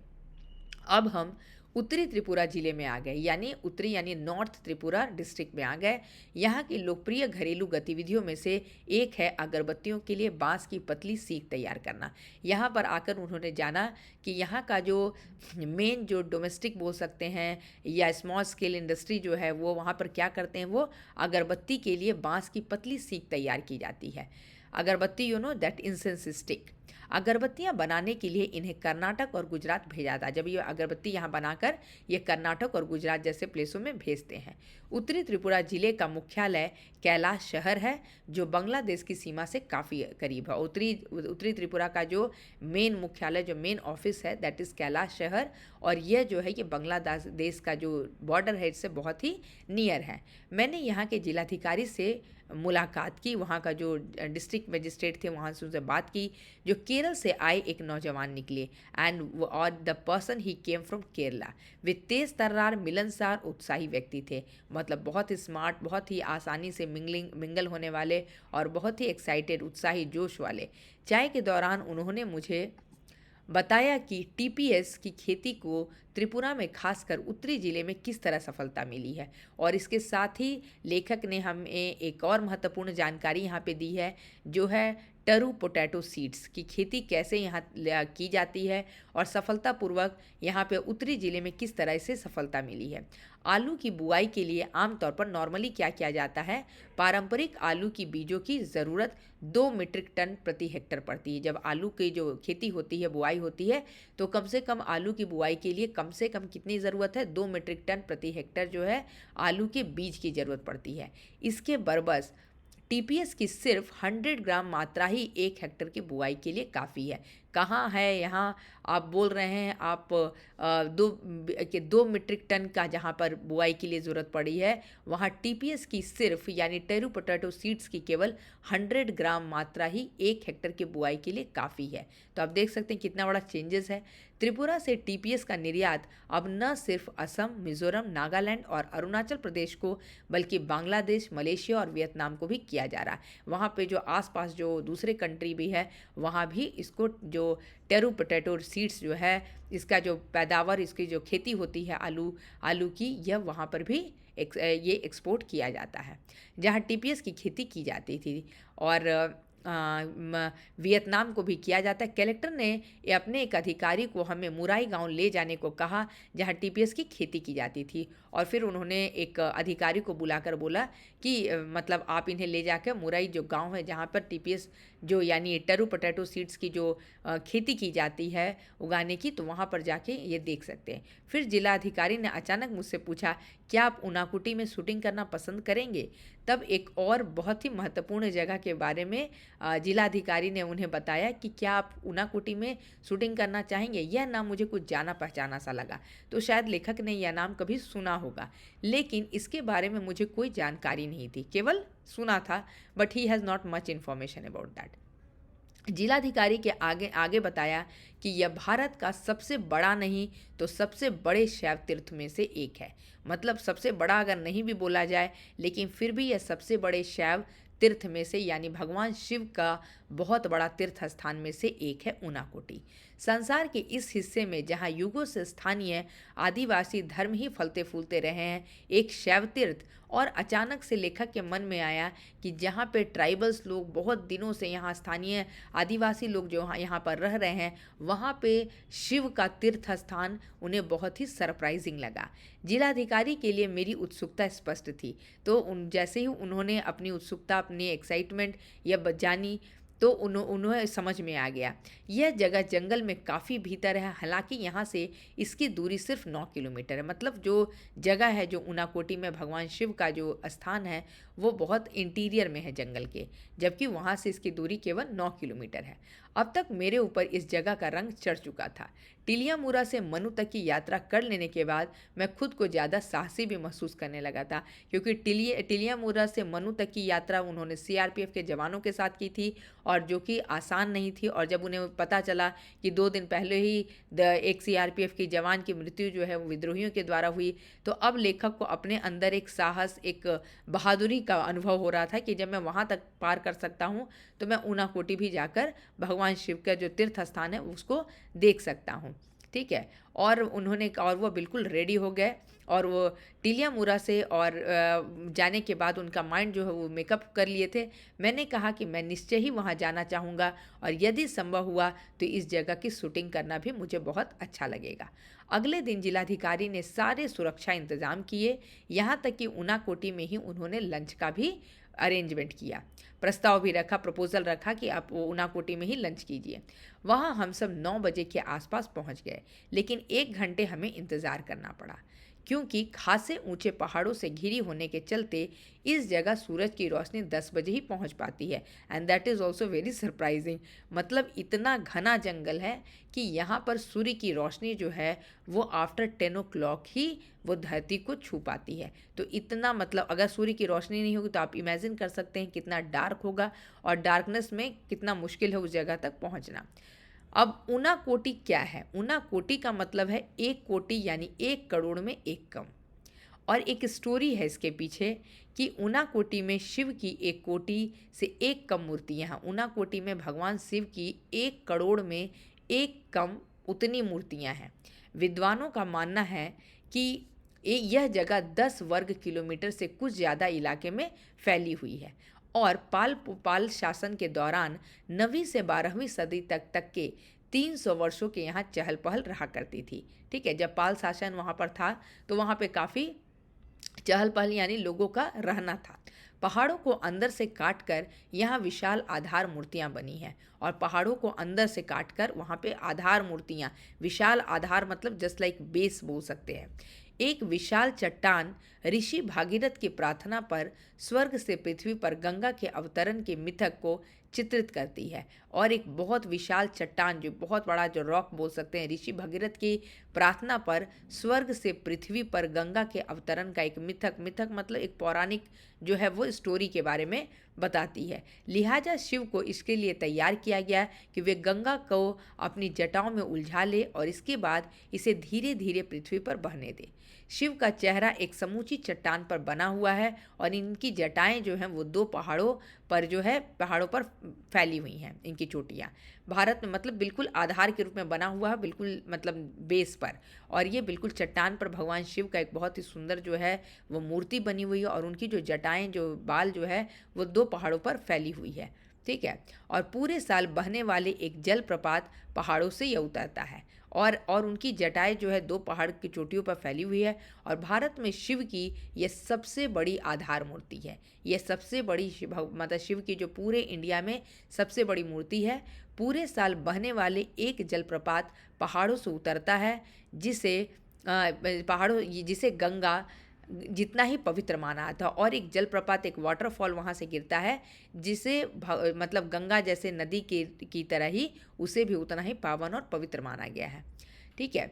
अब हम उत्तरी त्रिपुरा जिले में आ गए, यानी नॉर्थ त्रिपुरा डिस्ट्रिक्ट में आ गए। यहाँ की लोकप्रिय घरेलू गतिविधियों में से एक है अगरबत्तियों के लिए बांस की पतली सीख तैयार करना। यहाँ पर आकर उन्होंने जाना कि यहाँ का जो मेन जो डोमेस्टिक बोल सकते हैं या स्मॉल स्केल इंडस्ट्री जो है, वो वहाँ पर क्या करते हैं, वो अगरबत्ती के लिए बांस की पतली सीख तैयार की जाती है। अगरबत्ती, you know that incense stick. अगरबत्तियां बनाने के लिए इन्हें कर्नाटक और गुजरात भेजा था। जब ये अगरबत्ती यहाँ बनाकर ये कर्नाटक और गुजरात जैसे प्लेसों में भेजते हैं। उत्तरी त्रिपुरा जिले का मुख्यालय कैलाश शहर है, जो बांग्लादेश की सीमा से काफ़ी करीब है। उत्तरी त्रिपुरा का जो मेन मुख्यालय, जो मेन ऑफिस है, दैट इज़ कैलाश शहर। और यह जो है, ये बांग्लादेश का जो बॉर्डर है, इससे बहुत ही नियर है। मैंने यहाँ के जिलाधिकारी से मुलाकात की, वहाँ का जो डिस्ट्रिक्ट मजिस्ट्रेट थे, वहाँ से उनसे बात की, जो केरल से आए एक नौजवान निकले। और the person he came from Kerala. वे तेज तर्रार, मिलनसार, उत्साही व्यक्ति थे। मतलब बहुत ही स्मार्ट, बहुत ही आसानी से मिंगल होने वाले, और बहुत ही एक्साइटेड, उत्साही, जोश वाले। चाय के दौरान उन्होंने मुझे बताया कि टीपीएस की खेती को त्रिपुरा में खासकर उत्तरी जिले में किस तरह सफलता मिली है। और इसके साथ ही लेखक ने हमें एक और महत्वपूर्ण जानकारी यहाँ पे दी है, जो है टरू पोटैटो सीड्स की खेती कैसे यहाँ की जाती है, और सफलतापूर्वक यहाँ पे उत्तरी जिले में किस तरह से सफलता मिली है। आलू की बुआई के लिए आमतौर पर नॉर्मली क्या किया जाता है, पारंपरिक आलू की बीजों की ज़रूरत 2 मीट्रिक टन प्रति हेक्टर पड़ती है। जब आलू की जो खेती होती है, बुआई होती है, तो कम से कम आलू की बुआई के लिए कम से कम कितनी ज़रूरत है, 2 मीट्रिक टन प्रति हेक्टर जो है आलू के बीज की ज़रूरत पड़ती है। इसके बरबस टीपीएस की सिर्फ 100 ग्राम मात्रा ही 1 हेक्टर की बुआई के लिए काफ़ी है। कहाँ है यहाँ, आप बोल रहे हैं आप 2 मीट्रिक टन का जहाँ पर बुआई के लिए ज़रूरत पड़ी है, वहाँ टीपीएस की सिर्फ, यानी टेरू पोटैटो सीड्स की केवल 100 ग्राम मात्रा ही 1 हेक्टर की बुआई के लिए काफ़ी है। तो आप देख सकते हैं कितना बड़ा चेंजेस है। त्रिपुरा से टीपीएस का निर्यात अब न सिर्फ असम, मिजोरम, नागालैंड और अरुणाचल प्रदेश को, बल्कि बांग्लादेश, मलेशिया और वियतनाम को भी किया जा रहा है। वहाँ पे जो आसपास जो दूसरे कंट्री भी है, वहाँ भी इसको जो टेरू पोटैटो सीड्स जो है, इसका जो पैदावार, इसकी जो खेती होती है आलू की, यह वहाँ पर भी ये एक्सपोर्ट किया जाता है, जहाँ टीपीएस की खेती की जाती थी। और वियतनाम को भी किया जाता है। कलेक्टर ने अपने एक अधिकारी को हमें मुराई गांव ले जाने को कहा, जहां टीपीएस की खेती की जाती थी। और फिर उन्होंने एक अधिकारी को बुलाकर बोला कि मतलब आप इन्हें ले जाकर मुराई जो गांव है जहां पर टीपीएस जो यानी टरू पोटैटो सीड्स की जो खेती की जाती है उगाने की, तो वहाँ पर जाके ये देख सकते हैं। फिर जिला अधिकारी ने अचानक मुझसे पूछा, क्या आप ऊनाकुटी में शूटिंग करना पसंद करेंगे? तब एक और बहुत ही महत्वपूर्ण जगह के बारे में जिलाधिकारी ने उन्हें बताया कि क्या आप ऊनाकुटी में शूटिंग करना चाहेंगे। यह नाम मुझे कुछ जाना पहचाना सा लगा, तो शायद लेखक ने यह नाम कभी सुना होगा, लेकिन इसके बारे में मुझे कोई जानकारी नहीं थी, केवल सुना था, but he has not much information about that. जिलाधिकारी के आगे आगे बताया कि यह भारत का सबसे बड़ा नहीं तो सबसे बड़े शैव तीर्थ में से एक है। मतलब सबसे बड़ा अगर नहीं भी बोला जाए, लेकिन फिर भी यह सबसे बड़े शैव तीर्थ में से यानी भगवान शिव का बहुत बड़ा तीर्थ स्थान में से एक है ऊनाकोटी। संसार के इस हिस्से में जहाँ युगों से स्थानीय आदिवासी धर्म ही फलते फूलते रहे हैं, एक शैव तीर्थ। और अचानक से लेखक के मन में आया कि जहाँ पे ट्राइबल्स लोग बहुत दिनों से यहाँ स्थानीय आदिवासी लोग जो यहाँ पर रह रहे हैं, वहाँ पे शिव का तीर्थ स्थान उन्हें बहुत ही सरप्राइजिंग लगा। जिलाधिकारी के लिए मेरी उत्सुकता स्पष्ट थी, तो जैसे ही उन्होंने अपनी उत्सुकता अपनी एक्साइटमेंट यह जानी, तो उन्हें समझ में आ गया यह जगह जंगल में काफ़ी भीतर है। हालांकि यहाँ से इसकी दूरी सिर्फ 9 किलोमीटर है। मतलब जो जगह है, जो ऊनाकोटी में भगवान शिव का जो स्थान है, वो बहुत इंटीरियर में है जंगल के, जबकि वहाँ से इसकी दूरी केवल 9 किलोमीटर है। अब तक मेरे ऊपर इस जगह का रंग चढ़ चुका था। टिलियामुरा से मनु तक की यात्रा कर लेने के बाद मैं खुद को ज़्यादा साहसी भी महसूस करने लगा था, क्योंकि टिलियामुरा से मनु तक की यात्रा उन्होंने सीआरपीएफ के जवानों के साथ की थी, और जो कि आसान नहीं थी। और जब उन्हें पता चला कि 2 दिन पहले ही एक सीआरपीएफ की जवान की मृत्यु जो है वो विद्रोहियों के द्वारा हुई, तो अब लेखक को अपने अंदर एक साहस, एक बहादुरी का अनुभव हो रहा था कि जब मैं वहाँ तक पार कर सकता हूँ, तो मैं ऊनाकोटी भी जाकर भगवान शिव का जो तीर्थ स्थान है उसको देख सकता हूँ। ठीक है। और वो बिल्कुल रेडी हो गए, और वो टिलियामुरा से और जाने के बाद उनका माइंड जो है वो मेकअप कर लिए थे। मैंने कहा कि मैं निश्चय ही वहाँ जाना चाहूँगा, और यदि संभव हुआ तो इस जगह की शूटिंग करना भी मुझे बहुत अच्छा लगेगा। अगले दिन जिलाधिकारी ने सारे सुरक्षा इंतजाम किए, यहाँ तक कि ऊनाकोटी में ही उन्होंने लंच का भी अरेंजमेंट किया। प्रस्ताव भी रखा, प्रपोजल रखा कि आप ऊनाकोटी में ही लंच कीजिए। वहाँ हम सब 9 बजे के आसपास पहुँच गए, लेकिन 1 घंटे हमें इंतज़ार करना पड़ा, क्योंकि खासे ऊंचे पहाड़ों से घिरी होने के चलते इस जगह सूरज की रोशनी 10 बजे ही पहुंच पाती है। And that is also very surprising. मतलब इतना घना जंगल है कि यहाँ पर सूर्य की रोशनी जो है वो आफ्टर 10 o'clock ही वो धरती को छू पाती है। तो इतना, मतलब अगर सूर्य की रोशनी नहीं होगी तो आप इमेजिन कर सकते हैं कितना डार्क होगा, और डार्कनेस में कितना मुश्किल है उस जगह तक पहुँचना। अब ऊनाकोटी क्या है? ऊनाकोटी का मतलब है 1 कोटि, यानी 1 करोड़ में 1 कम। और एक स्टोरी है इसके पीछे कि ऊनाकोटी में शिव की 1 कोटि से 1 कम मूर्तियाँ हैं। ऊनाकोटी में भगवान शिव की 1 करोड़ में 1 कम उतनी मूर्तियाँ हैं। विद्वानों का मानना है कि यह जगह 10 वर्ग किलोमीटर से कुछ ज़्यादा इलाके में फैली हुई है, और पाल शासन के दौरान 9वीं से 12वीं सदी तक के 300 वर्षों के यहाँ चहल पहल रहा करती थी। ठीक है। जब पाल शासन वहाँ पर था तो वहाँ पे काफ़ी चहल पहल यानी लोगों का रहना था। पहाड़ों को अंदर से काटकर यहाँ विशाल आधार मूर्तियाँ बनी हैं, और पहाड़ों को अंदर से काटकर वहाँ पे आधार मूर्तियाँ, विशाल आधार मतलब जस्ट लाइक बेस बोल सकते हैं। एक विशाल चट्टान ऋषि भागीरथ की प्रार्थना पर स्वर्ग से पृथ्वी पर गंगा के अवतरण के मिथक को चित्रित करती है, और एक बहुत विशाल चट्टान जो बहुत बड़ा, जो रॉक बोल सकते हैं, ऋषि भगीरथ की प्रार्थना पर स्वर्ग से पृथ्वी पर गंगा के अवतरण का एक मिथक मतलब एक पौराणिक जो है वो स्टोरी के बारे में बताती है। लिहाजा शिव को इसके लिए तैयार किया गया कि वे गंगा को अपनी जटाओं में उलझा ले और इसके बाद इसे धीरे धीरे पृथ्वी पर बहने दे। शिव का चेहरा एक समूची चट्टान पर बना हुआ है और इनकी जटाएं जो हैं वो दो पहाड़ों पर जो है पहाड़ों पर फैली हुई हैं, इनकी चोटियाँ भारत में मतलब बिल्कुल आधार के रूप में बना हुआ है, बिल्कुल मतलब बेस पर। और ये बिल्कुल चट्टान पर भगवान शिव का एक बहुत ही सुंदर जो है वो मूर्ति बनी हुई है और उनकी जो जटाएं जो बाल जो है वो दो पहाड़ों पर फैली हुई है। ठीक है। और पूरे साल बहने वाले एक जलप्रपात पहाड़ों से यह उतरता है और उनकी जटाएं जो है दो पहाड़ की चोटियों पर फैली हुई है। और भारत में शिव की यह सबसे बड़ी आधार मूर्ति है। यह सबसे बड़ी मतलब शिव की जो पूरे इंडिया में सबसे बड़ी मूर्ति है। पूरे साल बहने वाले एक जलप्रपात पहाड़ों से उतरता है जिसे गंगा जितना ही पवित्र माना था। और एक जलप्रपात एक वाटरफॉल वहाँ से गिरता है जिसे मतलब गंगा जैसे नदी की तरह ही उसे भी उतना ही पावन और पवित्र माना गया है। ठीक है।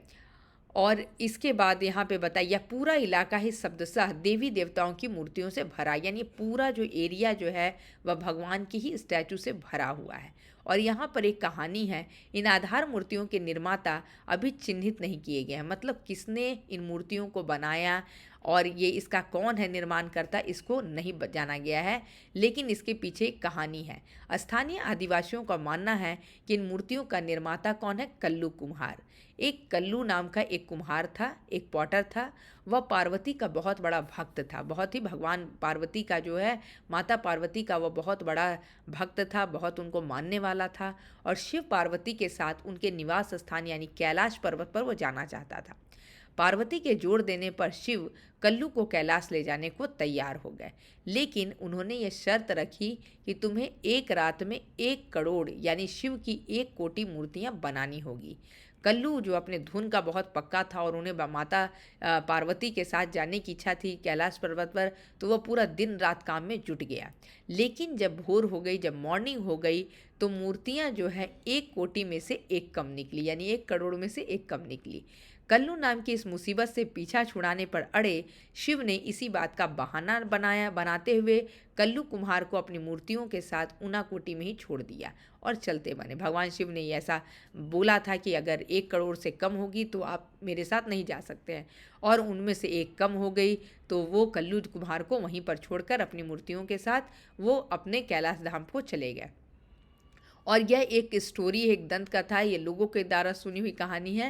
और इसके बाद यहाँ पे बताइए पूरा इलाका ही शब्दशः देवी देवताओं की मूर्तियों से भरा, यानी पूरा जो एरिया जो है वह भगवान की ही स्टैचू से भरा हुआ है। और यहाँ पर एक कहानी है। इन आधार मूर्तियों के निर्माता अभी चिन्हित नहीं किए गए हैं, मतलब किसने इन मूर्तियों को बनाया और ये इसका कौन है निर्माणकर्ता, इसको नहीं जाना गया है। लेकिन इसके पीछे एक कहानी है। स्थानीय आदिवासियों का मानना है कि इन मूर्तियों का निर्माता कौन है, कल्लू कुम्हार। एक कल्लू नाम का एक कुम्हार था, एक पॉटर था। वह पार्वती का बहुत बड़ा भक्त था, बहुत ही भगवान पार्वती का जो है माता पार्वती का वह बहुत बड़ा भक्त था, बहुत उनको मानने वाला था। और शिव पार्वती के साथ उनके निवास स्थान यानी कैलाश पर्वत पर वो जाना चाहता था। पार्वती के जोर देने पर शिव कल्लू को कैलाश ले जाने को तैयार हो गए, लेकिन उन्होंने ये शर्त रखी कि तुम्हें एक रात में 1 करोड़ यानी शिव की 1 कोटि मूर्तियां बनानी होगी। कल्लू जो अपने धुन का बहुत पक्का था और उन्हें माता पार्वती के साथ जाने की इच्छा थी कैलाश पर्वत पर, तो वह पूरा दिन रात काम में जुट गया। लेकिन जब भोर हो गई, जब मॉर्निंग हो गई, तो मूर्तियां जो है 1 कोटि में से 1 कम निकली, यानी 1 करोड़ में से 1 कम निकली। कल्लू नाम की इस मुसीबत से पीछा छुड़ाने पर अड़े शिव ने इसी बात का बहाना बनाते हुए कल्लू कुम्हार को अपनी मूर्तियों के साथ ऊनाकोटी में ही छोड़ दिया और चलते बने। भगवान शिव ने ऐसा बोला था कि अगर 1 करोड़ से कम होगी तो आप मेरे साथ नहीं जा सकते हैं, और उनमें से 1 कम हो गई तो वो कल्लू कुम्हार को वहीं पर छोड़कर अपनी मूर्तियों के साथ वो अपने कैलाश धाम को चले गए। और यह एक स्टोरी है, एक दंत कथा है, ये लोगों के द्वारा सुनी हुई कहानी है।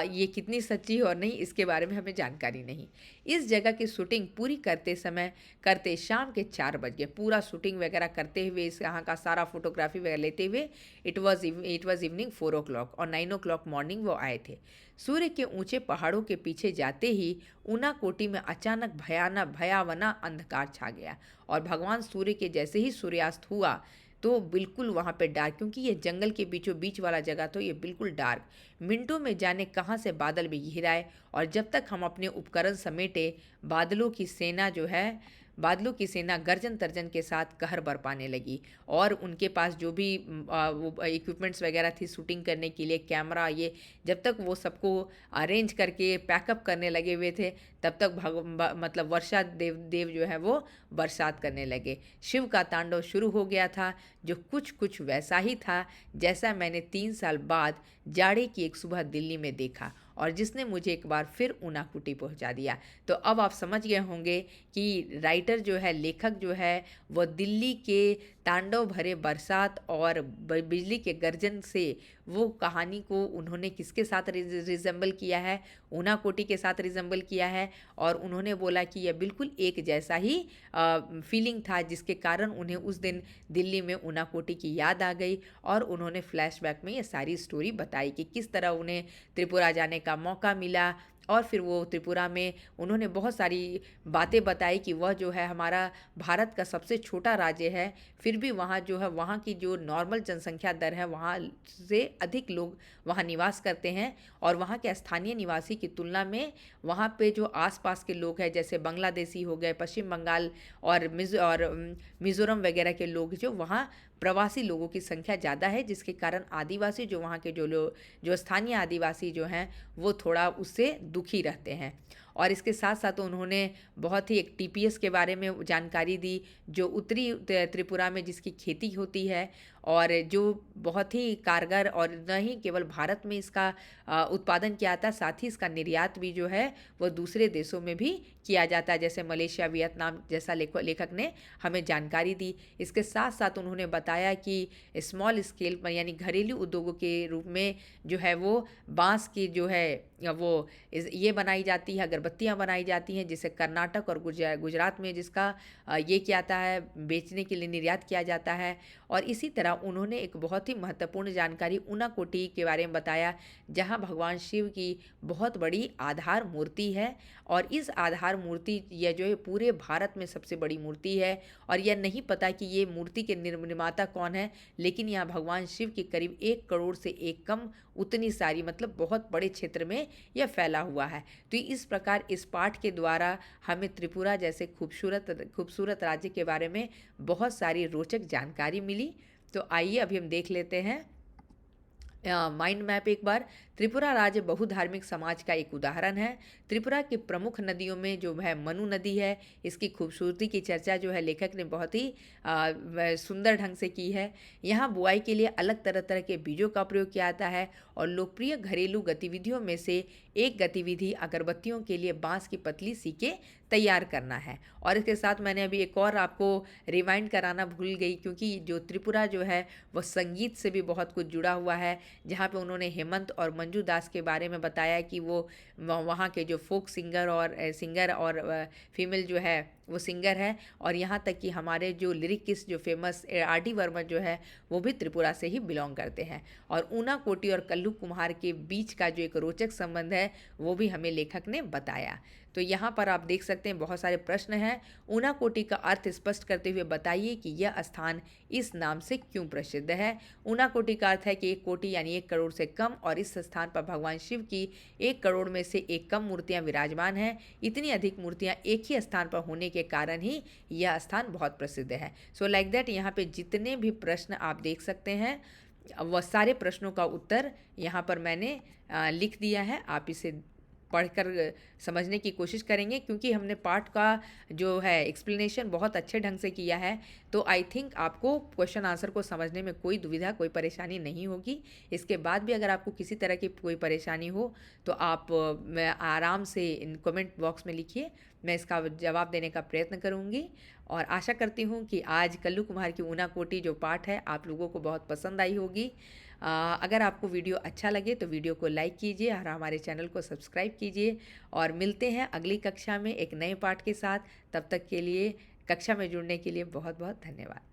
ये कितनी सच्ची है और नहीं इसके बारे में हमें जानकारी नहीं। इस जगह की शूटिंग पूरी करते शाम के 4 बज गए। पूरा शूटिंग वगैरह करते हुए इस यहाँ का सारा फोटोग्राफी वगैरह लेते हुए इट वॉज इवनिंग 4 o'clock और 9 o'clock मॉर्निंग वो आए थे। सूर्य के ऊंचे पहाड़ों के पीछे जाते ही ऊनाकोटी में अचानक भयावना अंधकार छा गया और भगवान सूर्य के जैसे ही सूर्यास्त हुआ तो बिल्कुल वहाँ पे डार्क, क्योंकि ये जंगल के बीचों बीच वाला जगह तो ये बिल्कुल डार्क। मिनटों में जाने कहाँ से बादल भी घिर आए और जब तक हम अपने उपकरण समेटे बादलों की सेना गर्जन तर्जन के साथ कहर बरपाने लगी। और उनके पास जो भी वो इक्विपमेंट्स वगैरह थी शूटिंग करने के लिए, कैमरा, ये जब तक वो सबको अरेंज करके पैकअप करने लगे हुए थे तब तक मतलब वर्षा देव जो है वो बरसात करने लगे। शिव का तांडव शुरू हो गया था, जो कुछ वैसा ही था जैसा मैंने 3 साल बाद जाड़े की एक सुबह दिल्ली में देखा और जिसने मुझे एक बार फिर ऊनाकोटी पहुंचा दिया। तो अब आप समझ गए होंगे कि राइटर जो है, लेखक जो है, वह दिल्ली के तांडव भरे बरसात और बिजली के गर्जन से वो कहानी को उन्होंने किसके साथ रिजेंबल किया है, ऊनाकोटी के साथ रिजेंबल किया है। और उन्होंने बोला कि यह बिल्कुल एक जैसा ही फीलिंग था जिसके कारण उन्हें उस दिन दिल्ली में ऊनाकोटी की याद आ गई और उन्होंने फ्लैशबैक में ये सारी स्टोरी बताई कि किस तरह उन्हें त्रिपुरा जाने का मौका मिला। और फिर वो त्रिपुरा में उन्होंने बहुत सारी बातें बताई कि वह जो है हमारा भारत का सबसे छोटा राज्य है, फिर भी वहाँ जो है वहाँ की जो नॉर्मल जनसंख्या दर है वहाँ से अधिक लोग वहाँ निवास करते हैं और वहाँ के स्थानीय निवासी की तुलना में वहाँ पे जो आसपास के लोग हैं जैसे बांग्लादेशी हो गए, पश्चिम बंगाल और मिज़ोरम वगैरह के लोग, जो वहाँ प्रवासी लोगों की संख्या ज़्यादा है, जिसके कारण आदिवासी जो वहाँ के जो स्थानीय आदिवासी जो हैं वो थोड़ा उससे दुखी रहते हैं। और इसके साथ साथ उन्होंने बहुत ही एक टीपीएस के बारे में जानकारी दी, जो उत्तरी त्रिपुरा में जिसकी खेती होती है और जो बहुत ही कारगर, और न ही केवल भारत में इसका उत्पादन किया जाता है, साथ ही इसका निर्यात भी जो है वो दूसरे देशों में भी किया जाता है, जैसे मलेशिया, वियतनाम जैसा लेखक ने हमें जानकारी दी। इसके साथ साथ उन्होंने बताया कि स्मॉल स्केल पर यानी घरेलू उद्योगों के रूप में जो है वो बांस की जो है वो ये बनाई जाती है, अगरबत्तियाँ बनाई जाती हैं, जिसे कर्नाटक और गुजरात में जिसका ये किया जाता है, बेचने के लिए निर्यात किया जाता है। और इसी तरह उन्होंने एक बहुत ही महत्वपूर्ण जानकारी ऊनाकोटी के बारे में बताया, जहां भगवान शिव की बहुत बड़ी आधार मूर्ति है, और इस आधार मूर्ति यह जो है पूरे भारत में सबसे बड़ी मूर्ति है। और यह नहीं पता कि ये मूर्ति के निर्माता कौन है, लेकिन यहाँ भगवान शिव की करीब 1 करोड़ से एक कम उतनी सारी, मतलब बहुत बड़े क्षेत्र में यह फैला हुआ है। तो इस प्रकार इस पाठ के द्वारा हमें त्रिपुरा जैसे खूबसूरत राज्य के बारे में बहुत सारी रोचक जानकारी मिली। तो आइए अभी हम देख लेते हैं माइंड मैप एक बार। त्रिपुरा राज्य बहुधार्मिक समाज का एक उदाहरण है। त्रिपुरा की प्रमुख नदियों में जो है मनु नदी है, इसकी खूबसूरती की चर्चा जो है लेखक ने बहुत ही सुंदर ढंग से की है। यहाँ बुआई के लिए अलग तरह तरह के बीजों का प्रयोग किया जाता है, और लोकप्रिय घरेलू गतिविधियों में से एक गतिविधि अगरबत्तियों के लिए बांस की पतली सीकें तैयार करना है। और इसके साथ मैंने अभी एक और आपको रिमाइंड कराना भूल गई, क्योंकि जो त्रिपुरा जो है वह संगीत से भी बहुत कुछ जुड़ा हुआ है, जहाँ पे उन्होंने हेमंत और मंजू दास के बारे में बताया कि वो वहाँ के जो फोक सिंगर और फीमेल जो है वो सिंगर है। और यहाँ तक कि हमारे जो लिरिकिस्ट जो फेमस आर.डी. वर्मा जो है वो भी त्रिपुरा से ही बिलोंग करते हैं। और ऊनाकोटी और कल्लू कुम्हार के बीच का जो एक रोचक संबंध है वो भी हमें लेखक ने बताया। तो यहाँ पर आप देख सकते हैं बहुत सारे प्रश्न हैं। ऊनाकोटी का अर्थ स्पष्ट करते हुए बताइए कि यह स्थान इस नाम से क्यों प्रसिद्ध है। ऊनाकोटी का अर्थ है कि 1 कोटि यानी 1 करोड़ से कम, और इस स्थान पर भगवान शिव की 1 करोड़ में से एक कम मूर्तियाँ विराजमान हैं। इतनी अधिक मूर्तियाँ एक ही स्थान पर होने के कारण ही यह स्थान बहुत प्रसिद्ध है। सो लाइक दैट यहाँ पे जितने भी प्रश्न आप देख सकते हैं वह सारे प्रश्नों का उत्तर यहाँ पर मैंने लिख दिया है। आप इसे पढ़कर समझने की कोशिश करेंगे, क्योंकि हमने पाठ का जो है एक्सप्लेनेशन बहुत अच्छे ढंग से किया है। तो आई थिंक आपको क्वेश्चन आंसर को समझने में कोई दुविधा, कोई परेशानी नहीं होगी। इसके बाद भी अगर आपको किसी तरह की कोई परेशानी हो तो आप आराम से इन कमेंट बॉक्स में लिखिए, मैं इसका जवाब देने का प्रयत्न करूँगी। और आशा करती हूँ कि आज कल्लू कुम्हार की ऊनाकोटी जो पाठ है आप लोगों को बहुत पसंद आई होगी। अगर आपको वीडियो अच्छा लगे तो वीडियो को लाइक कीजिए और हमारे चैनल को सब्सक्राइब कीजिए, और मिलते हैं अगली कक्षा में एक नए पाठ के साथ। तब तक के लिए कक्षा में जुड़ने के लिए बहुत बहुत धन्यवाद।